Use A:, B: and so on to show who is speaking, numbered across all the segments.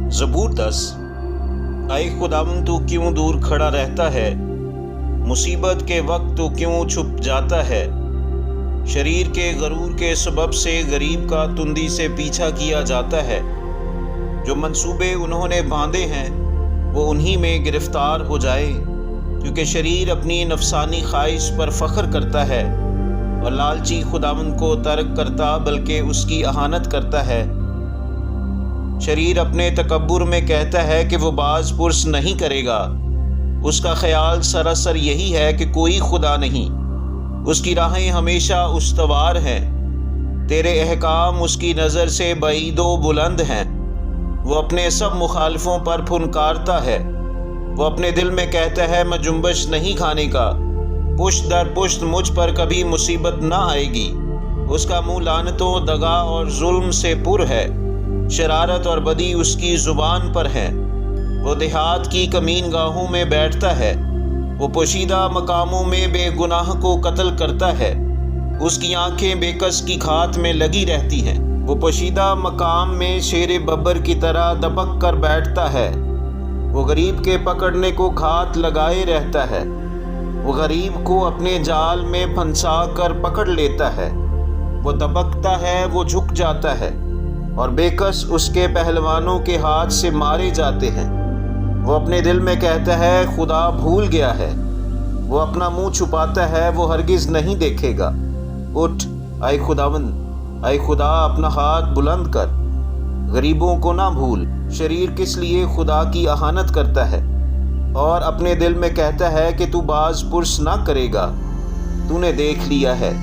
A: ज़बूर 10। आए खुदावंद तू क्यों दूर खड़ा रहता है, मुसीबत के वक्त तू क्यों छुप जाता है। शरीर के गरूर के सबब से गरीब का तुंदी से पीछा किया जाता है। जो मंसूबे उन्होंने बांधे हैं वो उन्हीं में गिरफ्तार हो जाए, क्योंकि शरीर अपनी नफसानी ख्वाहिश पर फ़ख्र करता है और लालची खुदावंद को तर्क करता बल्कि उसकी अहानत करता है। शरीर अपने तकब्बुर में कहता है कि वो बाज पुरस नहीं करेगा। उसका ख्याल सरासर यही है कि कोई खुदा नहीं। उसकी राहें हमेशा उस्तवार हैं, तेरे अहकाम उसकी नज़र से बईदो बुलंद हैं। वो अपने सब मुखालिफों पर फुनकारता है। वो अपने दिल में कहता है मैं जुम्बश नहीं खाने का, पुश्त दर पुश्त मुझ पर कभी मुसीबत ना आएगी। उसका मुँह लानतों, दगा और जुल्म से पुर है। शरारत और बदी उसकी ज़ुबान पर है। वो देहात की कमीन गाहों में बैठता है। वो पोशीदा मकामों में बेगुनाह को कत्ल करता है। उसकी आंखें बेकस की खात में लगी रहती हैं। वो पोशीदा मकाम में शेर बब्बर की तरह दबक कर बैठता है। वो गरीब के पकड़ने को घात लगाए रहता है। वो गरीब को अपने जाल में फंसा कर पकड़ लेता है। वो दबकता है, वो झुक जाता है और बेकस उसके पहलवानों के हाथ से मारे जाते हैं। वो अपने दिल में कहता है खुदा भूल गया है। वो अपना मुंह छुपाता है, वो हरगिज़ नहीं देखेगा। उठ आए खुदावंद, आए खुदा अपना हाथ बुलंद कर, गरीबों को ना भूल। शरीर किस लिए खुदा की अहानत करता है और अपने दिल में कहता है कि तू बाज पुरस ना करेगा। तूने देख लिया है,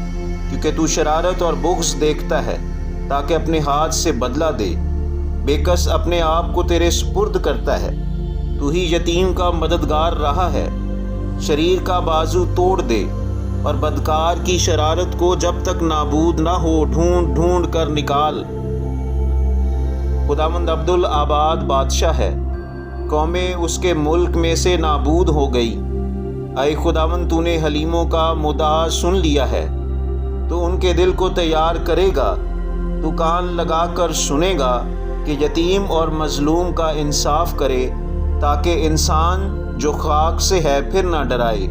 A: क्योंकि तू शरारत और बुग़्ज़ देखता है ताकि अपने हाथ से बदला दे। बेकस अपने आप को तेरे सुपुर्द करता है। तू ही यतीम का मददगार रहा है। शरीर का बाजू तोड़ दे और बदकार की शरारत को जब तक नाबूद ना हो ढूंढ ढूंढ कर निकाल। खुदावंद अब्दुल आबाद बादशाह है, कौमें उसके मुल्क में से नाबूद हो गई। आए खुदावंद तूने हलीमों का मुद्दा सुन लिया है, तो उनके दिल को तैयार करेगा। तू कान लगा कर सुनेगा कि यतीम और मजलूम का इंसाफ करे, ताकि इंसान जो खाक से है फिर ना डराए।